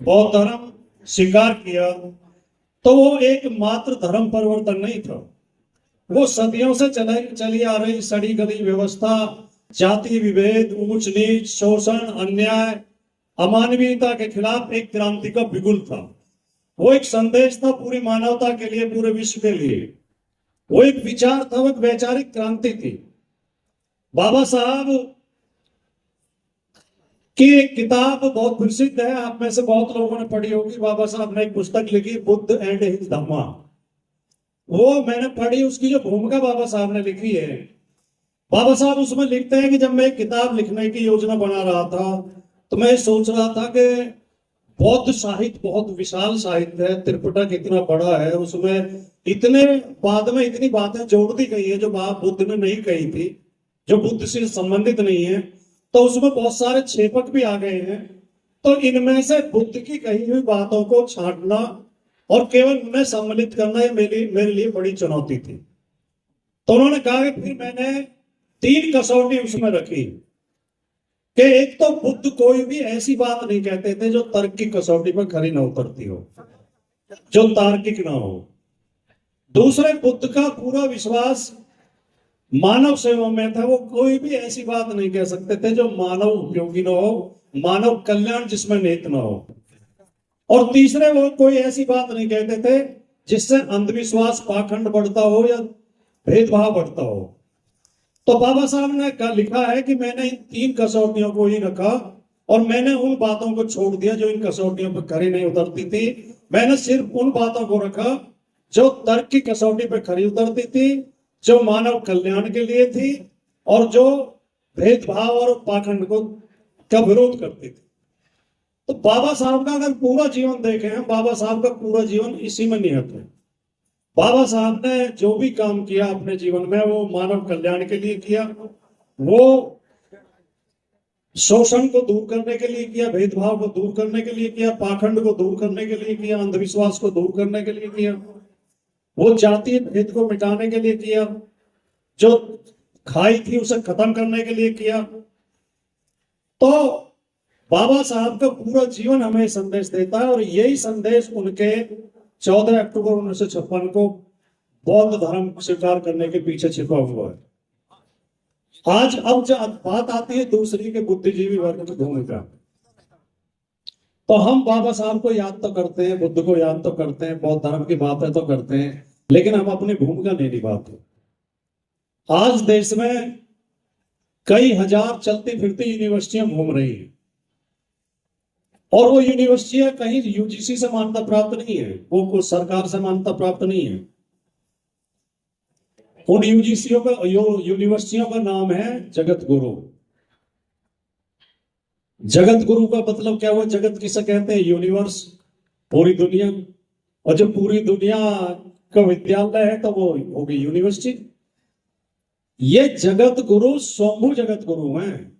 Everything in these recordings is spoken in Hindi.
बौद्ध धर्म स्वीकार किया तो वो एक मात्र धर्म परिवर्तन नहीं था, वो सदियों से चली आ रही सड़ी गली व्यवस्था, जाति विभेद, ऊंच नीच, शोषण, अन्याय, अमानवीयता के खिलाफ एक क्रांति का बिगुल था। वो एक संदेश था पूरी मानवता के लिए, पूरे विश्व के लिए। वो एक विचार था, वो एक वैचारिक क्रांति थी। बाबा साहब की एक किताब बहुत प्रसिद्ध है, आप में से बहुत लोगों ने पढ़ी होगी। बाबा साहब ने एक पुस्तक लिखी, बुद्ध एंड हिज धम्मा। वो मैंने पढ़ी, उसकी जो भूमिका बाबा साहब ने लिखी है, बाबा साहब उसमें लिखते हैं कि जब मैं एक किताब लिखने की योजना बना रहा था तो मैं सोच रहा था कि बौद्ध साहित्य बहुत विशाल साहित्य है, त्रिपिटक इतना बड़ा है, उसमें इतने बाद में इतनी बातें जोड़ दी गई है जो बात बुद्ध ने नहीं कही थी, जो बुद्ध से संबंधित नहीं है, तो उसमें बहुत सारे छेपक भी आ गए हैं। तो इनमें से बुद्ध की कही हुई बातों को छांटना और केवल उन्हें सम्मिलित करना ये मेरे लिए बड़ी चुनौती थी। तो उन्होंने कहा कि फिर मैंने 3 कसौटी उसमें रखी कि एक तो बुद्ध कोई भी ऐसी बात नहीं कहते थे जो तर्क की कसौटी पर खरी न उतरती हो, जो तार्किक ना हो। दूसरे, बुद्ध का पूरा विश्वास मानव सेवा में था, वो कोई भी ऐसी बात नहीं कह सकते थे जो मानव उपयोगी न हो, मानव कल्याण जिसमें निहित न हो। और तीसरे, वो कोई ऐसी बात नहीं कहते थे जिससे अंधविश्वास, पाखंड बढ़ता हो या भेदभाव बढ़ता हो। तो बाबा साहब ने लिखा है कि मैंने इन 3 कसौटियों को ही रखा और मैंने उन बातों को छोड़ दिया जो इन कसौटियों पर खरी नहीं उतरती थी। मैंने सिर्फ उन बातों को रखा जो तर्क की कसौटी पर खरी उतरती थी, जो मानव कल्याण के लिए थी और जो भेदभाव और पाखंड का विरोध करती थी। तो बाबा साहब का अगर पूरा जीवन देखें हम, बाबा साहब का पूरा जीवन इसी में निहित है। बाबा साहब ने जो भी काम किया अपने जीवन में वो मानव कल्याण के लिए किया, वो शोषण को दूर करने के लिए किया, भेदभाव को दूर करने के लिए किया, पाखंड को दूर करने के लिए किया, अंधविश्वास को दूर करने के लिए किया, वो जातीय भेद को मिटाने के लिए किया, जो खाई थी उसे खत्म करने के लिए किया। तो बाबा साहब का पूरा जीवन हमें संदेश देता है और यही संदेश उनके 14 अक्टूबर 1956 को बौद्ध धर्म स्वीकार करने के पीछे छिपा हुआ है। आज अब जब बात आती है दूसरी के बुद्धिजीवी वर्ग की भूमिका, तो हम बाबा साहब को याद तो करते हैं, बुद्ध को याद तो करते हैं, बौद्ध धर्म की बातें तो करते हैं, लेकिन हम अपनी भूमिका नहीं निभाते। आज देश में कई हजार चलती फिरती यूनिवर्सिटियां घूम रही हैं और वो यूनिवर्सिटियां कहीं यूजीसी से मान्यता प्राप्त नहीं है, वो सरकार से मान्यता प्राप्त नहीं है। उन यूनिवर्सिटियों का नाम है जगत गुरु। जगत गुरु का मतलब क्या हुआ? जगत किसे कहते हैं? यूनिवर्स, पूरी दुनिया। और जब पूरी दुनिया का विद्यालय है तो वो होगी यूनिवर्सिटी। ये जगत गुरु स्वयंभू जगत गुरु हैं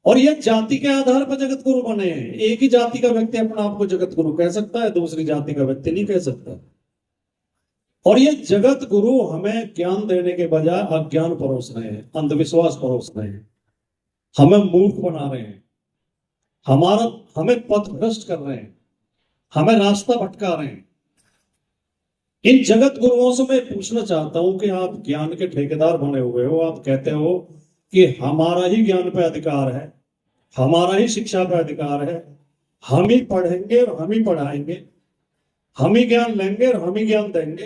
और ये जाति के आधार पर जगत गुरु बने हैं। एक ही जाति का व्यक्ति अपने आप को जगत गुरु कह सकता है, दूसरी जाति का व्यक्ति नहीं कह सकता। और ये जगत गुरु हमें ज्ञान देने के बजाय अज्ञान परोस रहे हैं, अंधविश्वास परोस रहे हैं, हमें मूर्ख बना रहे हैं, हमें पथभ्रष्ट कर रहे हैं, हमें रास्ता भटका रहे हैं। इन जगत गुरुओं से मैं पूछना चाहता हूं कि आप ज्ञान के ठेकेदार बने हुए हो, आप कहते हो कि हमारा ही ज्ञान पे अधिकार है, हमारा ही शिक्षा पे अधिकार है, हम ही पढ़ेंगे और हम ही पढ़ाएंगे, हम ही ज्ञान लेंगे और हम ही ज्ञान देंगे।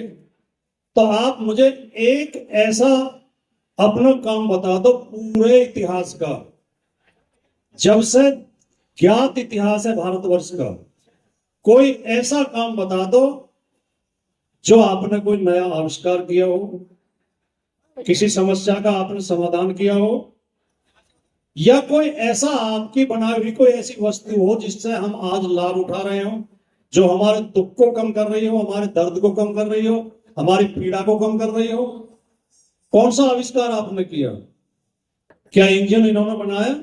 तो आप मुझे एक ऐसा अपना काम बता दो पूरे इतिहास का, जब से ज्ञात इतिहास है भारतवर्ष का, कोई ऐसा काम बता दो जो आपने कोई नया आविष्कार किया हो, किसी समस्या का आपने समाधान किया हो, या कोई ऐसा आपकी बनाई हुई कोई ऐसी वस्तु हो जिससे हम आज लाभ उठा रहे हो, जो हमारे दुख को कम कर रही हो, हमारे दर्द को कम कर रही हो, हमारी पीड़ा को कम कर रही हो। कौन सा आविष्कार आपने किया? क्या इंजन इन्होंने बनाया?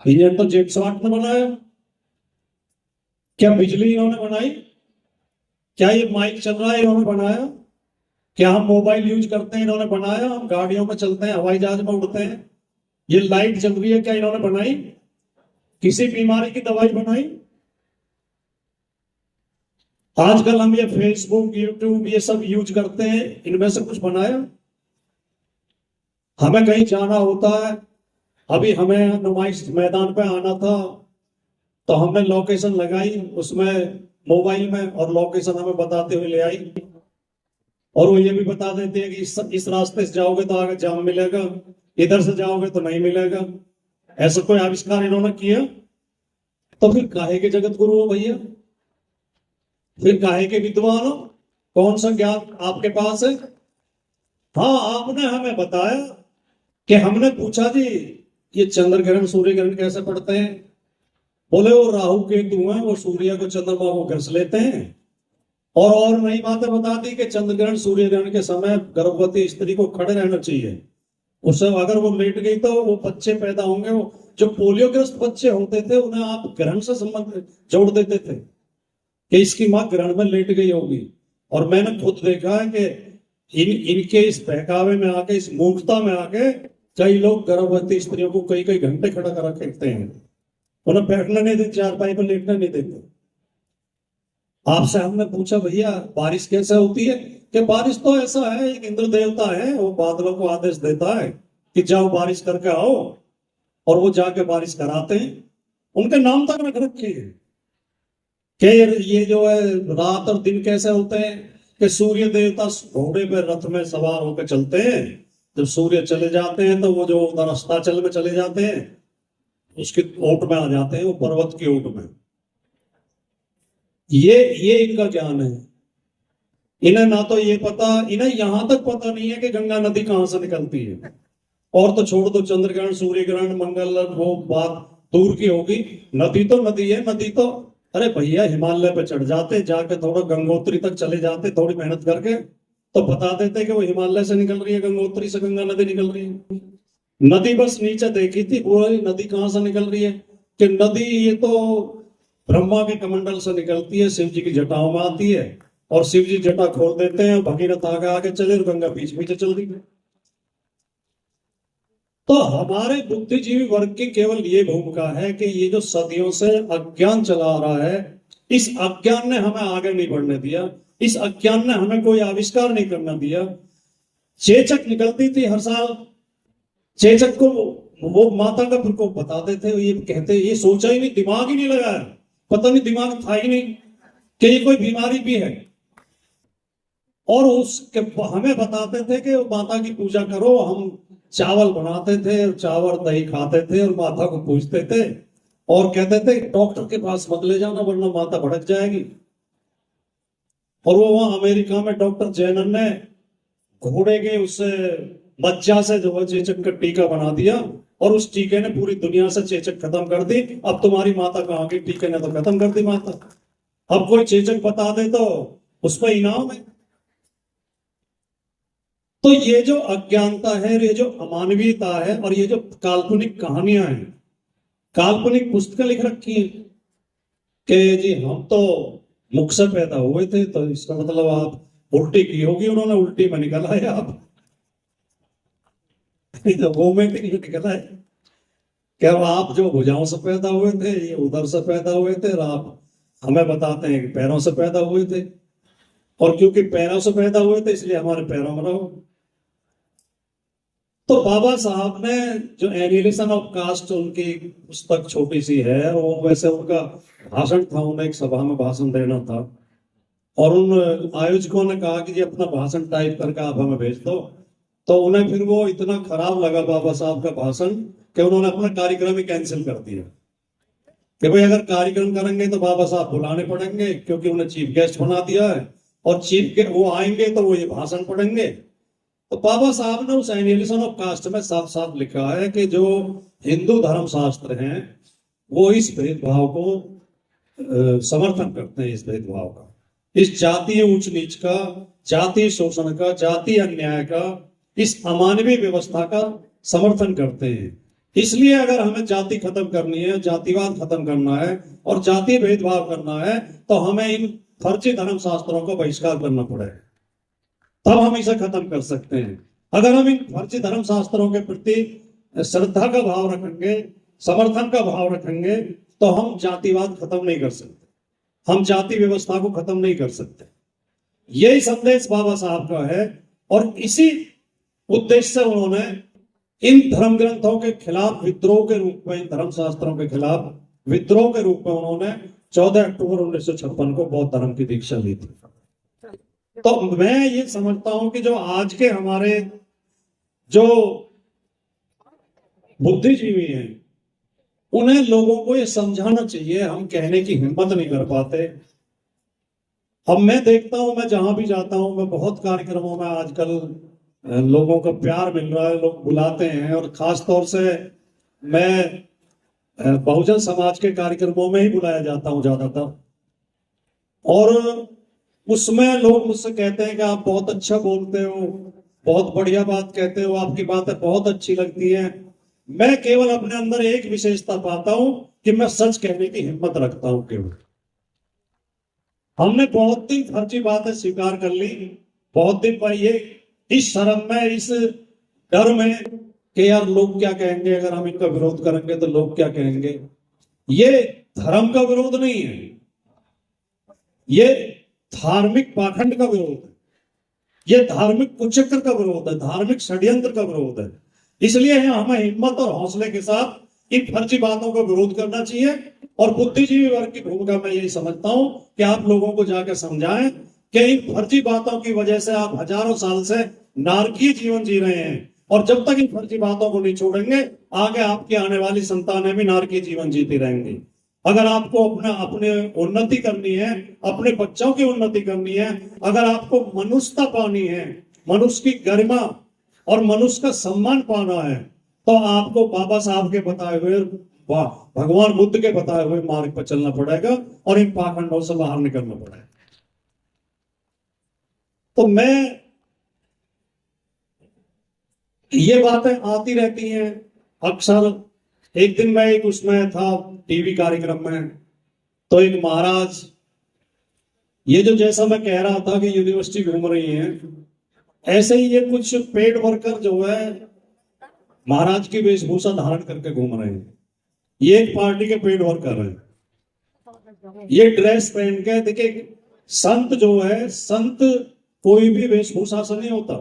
इंजन तो जेम्स वाट ने बनाया। क्या बिजली इन्होंने बनाई? क्या ये माइक चल रहा है इन्होंने बनाया? क्या हम मोबाइल यूज करते हैं इन्होंने बनाया? हम गाड़ियों में चलते हैं, हवाई जहाज में उड़ते हैं, ये लाइट जल रही है क्या इन्होंने बनाई? किसी बीमारी की दवाई बनाई? आजकल हम ये फेसबुक, यूट्यूब ये सब यूज करते हैं, इनमें से कुछ बनाया? हमें कहीं जाना होता है, अभी हमें नुमाइश मैदान पे आना था, तो हमने लोकेशन लगाई उसमें मोबाइल में, और लोकेशन हमें बताते हुए ले आई, और वो ये भी बता देते हैं कि इस रास्ते से जाओगे तो आगे जाम मिलेगा, इधर से जाओगे तो नहीं मिलेगा। ऐसा कोई आविष्कार इन्होंने किया? तो फिर काहे के जगत गुरु हो भैया, फिर काहे के विद्वान हो? कौन सा ज्ञान आपके पास है? हाँ, आपने हमें बताया कि हमने पूछा जी ये चंद्र ग्रहण सूर्य ग्रहण कैसे पड़ते हैं? बोले वो राहु केतु हैं, वो सूर्य को चंद्रमा को घस लेते हैं। और नई बातें बता दी कि चंद्र ग्रहण सूर्य ग्रहण के समय गर्भवती स्त्री को खड़े रहना चाहिए, उससे अगर वो लेट गई तो वो बच्चे पैदा होंगे, वो जो पोलियोग्रस्त बच्चे होते थे उन्हें आप ग्रहण से संबंध जोड़ देते थे कि इसकी माँ ग्रहण में लेट गई होगी। और मैंने खुद देखा है कि इनके इस बहकावे में आके, इस मूर्खता में आके कई लोग गर्भवती स्त्रियों को कई कई घंटे खड़ा करा रखते हैं, उन्हें बैठने नहीं देते, चारपाई पर लेटने नहीं देते। आपसे हमने पूछा भैया बारिश कैसे होती है? कि बारिश तो ऐसा है, एक इंद्र देवता है, वो बादलों को आदेश देता है कि जाओ बारिश करके आओ, और वो जाके बारिश कराते हैं। उनके नाम तक रख रखे हैं कि ये जो है रात और दिन कैसे होते हैं, कि सूर्य देवता घोड़े पे रथ में सवार होकर चलते हैं, जब सूर्य चले जाते हैं तो वो जो उधर अस्ताचल में चले जाते हैं, उसकी ओट में आ जाते हैं, वो पर्वत की ओट में। ये इनका ज्ञान है। इन्हें ना तो ये पता, इन्हें यहां तक पता नहीं है कि गंगा नदी कहां से निकलती है। और तो छोड़ दो चंद्र ग्रहण सूर्य ग्रहण मंगल, वो बात दूर की होगी। नदी तो नदी है, नदी तो अरे भैया हिमालय पे चढ़ जाते, जाके थोड़ा गंगोत्री तक चले जाते, थोड़ी मेहनत करके, तो बता देते कि वो हिमालय से निकल रही है, गंगोत्री से गंगा नदी निकल रही है। नदी बस नीचे देखी थी, पूरी नदी कहां से निकल रही है? कि नदी ये तो ब्रह्मा के कमंडल से निकलती है, शिव जी की जटाओं में आती है, और शिव जी जटा खोल देते हैं, भगीरथ आगे आगे चले और गंगा बीच बीच चल रही है। तो हमारे बुद्धिजीवी वर्ग की केवल ये भूमिका है कि ये जो सदियों से अज्ञान चला आ रहा है, इस अज्ञान ने हमें आगे नहीं बढ़ने दिया, इस अज्ञान ने हमें कोई आविष्कार नहीं करना दिया। चेचक निकलती थी हर साल, चेचक को वो माता का प्रकोप बताते थे, ये कहते ये सोचा ही नहीं, दिमाग ही नहीं लगाया, पता नहीं दिमाग था ही नहीं कि ये कोई बीमारी भी है। और उसके हमें बताते थे कि माता की पूजा करो, हम चावल बनाते थे, चावल दही खाते थे और माता को पूजते थे, और कहते थे डॉक्टर के पास मत ले जाना वरना माता भड़क जाएगी। और वो वहां अमेरिका में डॉक्टर जैनन ने घोड़े के उससे मज्जा से जो है चेचक का टीका बना दिया, और उस टीके ने पूरी दुनिया से चेचक खत्म कर दी। अब तुम्हारी माता कहाँ गई? टीके ने तो खत्म कर दी माता। अब कोई चेचक बता दे तो उस पर इनाम है। तो ये जो अज्ञानता है, ये जो अमानवीयता है, और ये जो काल्पनिक कहानियां हैं, काल्पनिक पुस्तकें लिख रखी है कि जी हम तो मुख से पैदा हुए थे, तो इसका मतलब आप उल्टी की होगी, उन्होंने उल्टी में निकला है आप, तो वो में नहीं निकला है। क्या आप जो भुजाओं से पैदा हुए थे, ये उधर से पैदा हुए थे, और आप हमें बताते हैं कि पैरों से पैदा हुए थे, और क्योंकि पैरों से पैदा हुए थे इसलिए हमारे पैरों में रहो। तो बाबा साहब ने जो एनिहिलेशन ऑफ कास्ट, उनकी पुस्तक छोटी सी है, वो वैसे उनका भाषण था, उन्हें एक सभा में भाषण देना था, और उन आयोजकों ने कहा कि ये अपना भाषण टाइप करके आप हमें भेज दो। तो उन्हें फिर वो इतना खराब लगा बाबा साहब का भाषण कि उन्होंने अपना कार्यक्रम ही कैंसिल कर दिया कि भाई अगर कार्यक्रम करेंगे तो बाबा साहब बुलाने पड़ेंगे, क्योंकि उन्हें चीफ गेस्ट बना दिया है, और चीफ गेस्ट वो आएंगे तो वो ये भाषण पढ़ेंगे। तो बाबा साहब ने उस एनिहिलेशन ऑफ कास्ट में साफ साफ लिखा है कि जो हिंदू धर्म शास्त्र हैं वो इस भेदभाव को समर्थन करते हैं, इस भेदभाव का, इस जातीय ऊंच नीच का, जातीय शोषण का, जातीय अन्याय का, इस अमानवीय व्यवस्था का समर्थन करते हैं। इसलिए अगर हमें जाति खत्म करनी है, जातिवाद खत्म करना है और जातीय भेदभाव करना है, तो हमें इन फर्जी धर्म शास्त्रों का बहिष्कार करना पड़ेगा, तब हम इसे खत्म कर सकते हैं। अगर हम इन फर्जी धर्म शास्त्रों के प्रति श्रद्धा का भाव रखेंगे, समर्थन का भाव रखेंगे, तो हम जातिवाद खत्म नहीं कर सकते। हम जाति व्यवस्था को खत्म नहीं कर सकते। यही संदेश बाबा साहब का है और इसी उद्देश्य से उन्होंने इन धर्म ग्रंथों के खिलाफ विद्रोह के रूप में, धर्म शास्त्रों के खिलाफ विद्रोह के रूप में उन्होंने 14 अक्टूबर 1956 को बौद्ध धर्म की दीक्षा ली थी। तो मैं ये समझता हूं कि जो आज के हमारे जो बुद्धिजीवी हैं, उन्हें लोगों को ये समझाना चाहिए। हम कहने की हिम्मत नहीं कर पाते। अब मैं देखता हूं, मैं जहां भी जाता हूं, मैं बहुत कार्यक्रमों में आजकल लोगों का प्यार मिल रहा है, लोग बुलाते हैं, और खास तौर से मैं बहुजन समाज के कार्यक्रमों में ही बुलाया जाता हूं ज्यादातर, और उसमें लोग मुझसे कहते हैं कि आप बहुत अच्छा बोलते हो, बहुत बढ़िया बात कहते हो, आपकी बातें बहुत अच्छी लगती हैं। मैं केवल अपने अंदर एक विशेषता पाता हूं कि मैं सच कहने की हिम्मत रखता हूं। केवल हमने बहुत दिन फर्जी बातें स्वीकार कर ली, बहुत दिन पर ये इस शर्म में, इस डर में कि यार लोग क्या कहेंगे, अगर हम इनका विरोध करेंगे तो लोग क्या कहेंगे। ये धर्म का विरोध नहीं है, ये धार्मिक पाखंड का विरोध है, ये धार्मिक कुचक्र का विरोध है, धार्मिक षड्यंत्र का विरोध है। इसलिए हमें हिम्मत और हौसले के साथ इन फर्जी बातों का विरोध करना चाहिए। और बुद्धिजीवी वर्ग की भूमिका मैं यही समझता हूं कि आप लोगों को जाकर समझाएं कि इन फर्जी बातों की वजह से आप हजारों साल से नारकीय जीवन जी रहे हैं, और जब तक इन फर्जी बातों को नहीं छोड़ेंगे, आगे आपकी आने वाली संतानें भी नारकीय जीवन जीती रहेंगी। अगर आपको अपने उन्नति करनी है, अपने बच्चों की उन्नति करनी है, अगर आपको मनुष्यता पानी है, मनुष्य की गरिमा और मनुष्य का सम्मान पाना है, तो आपको बाबा साहब के बताए हुए, भगवान बुद्ध के बताए हुए मार्ग पर चलना पड़ेगा और इन पाखंडों से बाहर निकलना पड़ेगा। तो मैं, ये बातें आती रहती हैं अक्सर। एक दिन मैं एक उसमें था टीवी कार्यक्रम में, तो एक महाराज, ये जो जैसा मैं कह रहा था कि यूनिवर्सिटी घूम रही है, ऐसे ही ये कुछ पेड वर्कर जो है महाराज की वेशभूषा धारण करके घूम रहे हैं। ये एक पार्टी के पेड वर्कर हैं, ये ड्रेस पहन के। देखिए, संत जो है, संत कोई भी वेशभूषा से नहीं होता।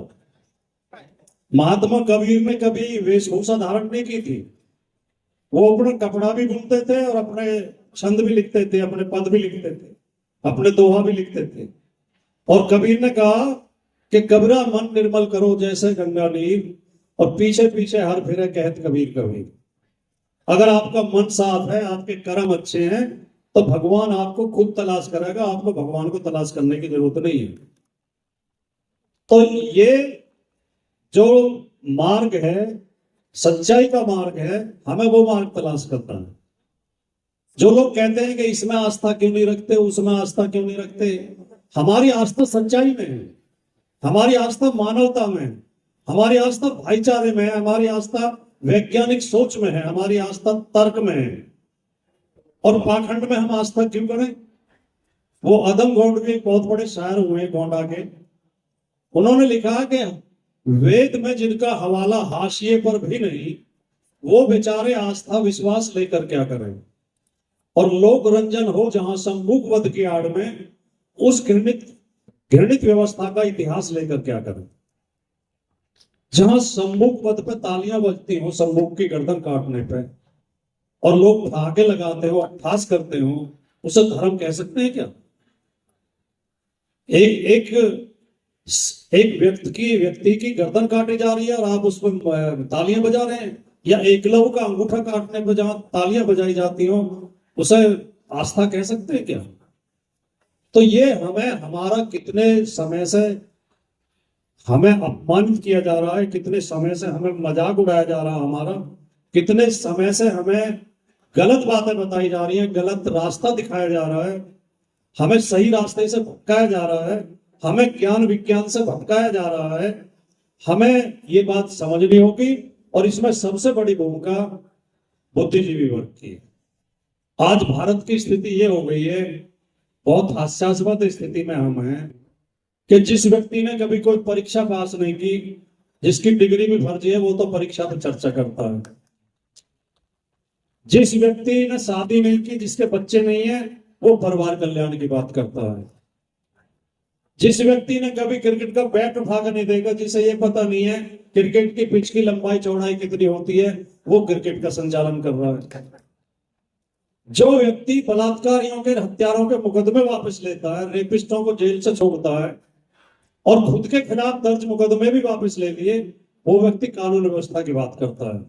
महात्मा कबीर ने कभी वेशभूषा धारण नहीं की थी। वो अपना कपड़ा भी बुनते थे और अपने छंद भी लिखते थे, अपने पद भी लिखते थे, अपने दोहा भी लिखते थे। और कबीर ने कहा कि कबरा मन निर्मल करो जैसे गंगा नीर, और पीछे पीछे हर फिरे कहत कबीर कबीर। अगर आपका मन साफ है, आपके कर्म अच्छे हैं, तो भगवान आपको खुद तलाश करेगा, आपको भगवान को तलाश करने की जरूरत नहीं है। तो ये जो मार्ग है, सच्चाई का मार्ग है, हमें वो मार्ग तलाश करना है। जो लोग कहते हैं कि इसमें आस्था क्यों नहीं रखते, उसमें आस्था क्यों नहीं रखते, हमारी आस्था सच्चाई में है, हमारी आस्था मानवता में है, हमारी आस्था भाईचारे में है, हमारी आस्था वैज्ञानिक सोच में है, हमारी आस्था तर्क में है। और पाखंड में हम आस्था क्यों करें। वो अदम गोंड भी एक बहुत बड़े शायर हुए गोंडा के, उन्होंने लिखा कि वेद में जिनका हवाला हाशिए पर भी नहीं, वो बेचारे आस्था विश्वास लेकर क्या करें। और लोक रंजन हो जहां सम्मुख वध की आड़ में, उस घृणित व्यवस्था का इतिहास लेकर क्या करें। जहां सम्मुख वध पे तालियां बजती हो, सम्मुख की गर्दन काटने पे, और लोग धागे लगाते हो, अट्ठास करते हो, उसे धर्म कह सकते हैं क्या। एक व्यक्ति की गर्दन काटी जा रही है और आप उसमें तालियां बजा रहे हैं, या एकलव का अंगूठा काटने पर जहां तालियां बजाई जाती हो, उसे आस्था कह सकते हैं क्या। तो ये हमारा कितने समय से हमें अपमानित किया जा रहा है, कितने समय से हमें मजाक उड़ाया जा रहा है हमारा, कितने समय से हमें गलत बातें बताई जा रही हैं, गलत रास्ता दिखाया जा रहा है, हमें सही रास्ते से भटकाया जा रहा है, हमें ज्ञान विज्ञान से भटकाया जा रहा है। हमें ये बात समझनी होगी, और इसमें सबसे बड़ी भूमिका बुद्धिजीवी वर्ग की। आज भारत की स्थिति ये हो गई है, बहुत हास्यास्पद स्थिति में हम हैं, कि जिस व्यक्ति ने कभी कोई परीक्षा पास नहीं की, जिसकी डिग्री भी फर्जी है, वो तो परीक्षा पर चर्चा करता है। जिस व्यक्ति ने शादी नहीं की, जिसके बच्चे नहीं है, वो परिवार कल्याण की बात करता है। जिस व्यक्ति ने कभी क्रिकेट का बैट उठाकर नहीं देखा, जिसे ये पता नहीं है क्रिकेट की पिच की लंबाई चौड़ाई कितनी होती है, वो क्रिकेट का संचालन कर रहा है। जो व्यक्ति बलात्कारियों के, हत्यारों के मुकदमे वापस लेता है, रेपिस्टों को जेल से छोड़ता है और खुद के खिलाफ दर्ज मुकदमे भी वापस ले लिए, वो व्यक्ति कानून व्यवस्था की बात करता है।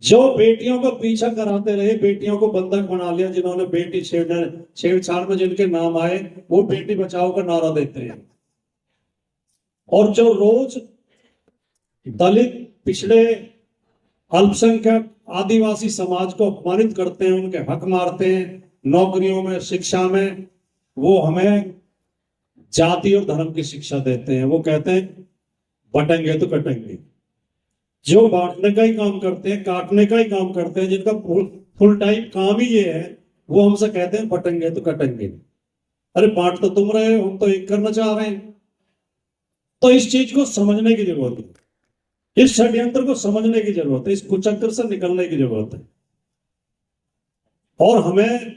जो बेटियों को पीछा कराते रहे, बेटियों को बंधक बना लिया, जिन्होंने बेटी छेड़छाड़ में जिनके नाम आए, वो बेटी बचाओ का नारा देते हैं। और जो रोज दलित, पिछड़े, अल्पसंख्यक, आदिवासी समाज को अपमानित करते हैं, उनके हक मारते हैं नौकरियों में, शिक्षा में, वो हमें जाति और धर्म की शिक्षा देते हैं। वो कहते हैं बटेंगे तो कटेंगे। जो बांटने का ही काम करते हैं, काटने का ही काम करते हैं, जिनका फुल टाइम काम ही ये है, वो हमसे कहते हैं बटेंगे तो कटेंगे। अरे बांट तो तुम रहे हो, हम तो एक करना चाह रहे हैं। तो इस चीज को समझने की जरूरत है, इस षड्यंत्र को समझने की जरूरत है, इस कुचक्र से निकलने की जरूरत है। और हमें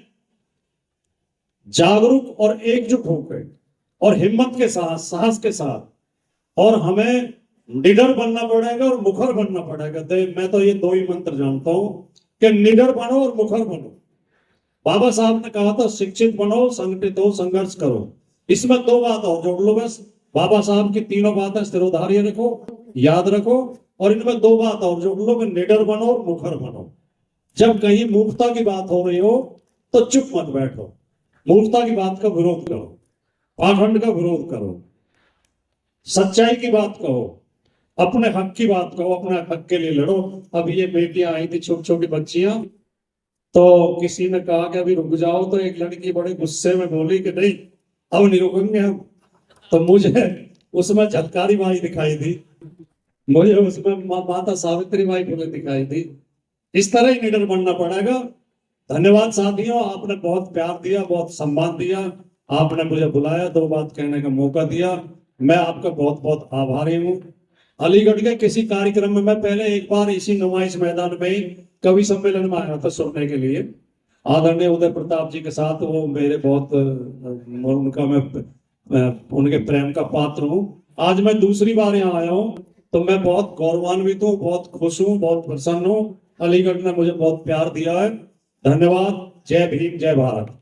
जागरूक और एकजुट होकर और हिम्मत के साथ, साहस के साथ, और हमें निडर बनना पड़ेगा और मुखर बनना पड़ेगा। मैं तो ये दो ही मंत्र जानता हूं कि निडर बनो और मुखर बनो। बाबा साहब ने कहा था शिक्षित बनो, संगठित हो, संघर्ष करो। इसमें दो बात और जोड़ लो बस। बाबा साहब की तीनों बातें स्थिरोधार्य रखो, याद रखो, और इनमें दो बात और जोड़ लो कि निडर बनो और मुखर बनो। जब कहीं मूर्खता की बात हो रही हो तो चुप मत बैठो, मूर्खता की बात का विरोध करो, पाखंड का विरोध करो, सच्चाई की बात कहो, अपने हक की बात कहो, अपने हक के लिए लड़ो। अब ये बेटियां आई थी, छोटी छोटी बच्चियां, तो किसी ने कहा कि अभी रुक जाओ, तो एक लड़की बड़े गुस्से में बोली कि नहीं अब नहीं रुकेंगे हम। तो मुझे उसमें झलकारी माई दिखाई दी, मुझे उसमें माता सावित्री माई फुले दिखाई दी। इस तरह ही निडर बनना पड़ेगा। धन्यवाद साथियों, आपने बहुत प्यार दिया, बहुत सम्मान दिया, आपने मुझे बुलाया, दो बात कहने का मौका दिया, मैं आपका बहुत बहुत आभारी हूँ। अलीगढ़ के किसी कार्यक्रम में मैं पहले एक बार इसी नुमाइश मैदान में ही कवि सम्मेलन में आया था सुनने के लिए, आदरणीय उदय प्रताप जी के साथ। वो मेरे बहुत उनका मैं उनके प्रेम का पात्र हूँ। आज मैं दूसरी बार यहाँ आया हूँ, तो मैं बहुत गौरवान्वित हूँ, बहुत खुश हूँ, बहुत प्रसन्न हूँ। अलीगढ़ ने मुझे बहुत प्यार दिया है। धन्यवाद। जय भीम, जय भारत।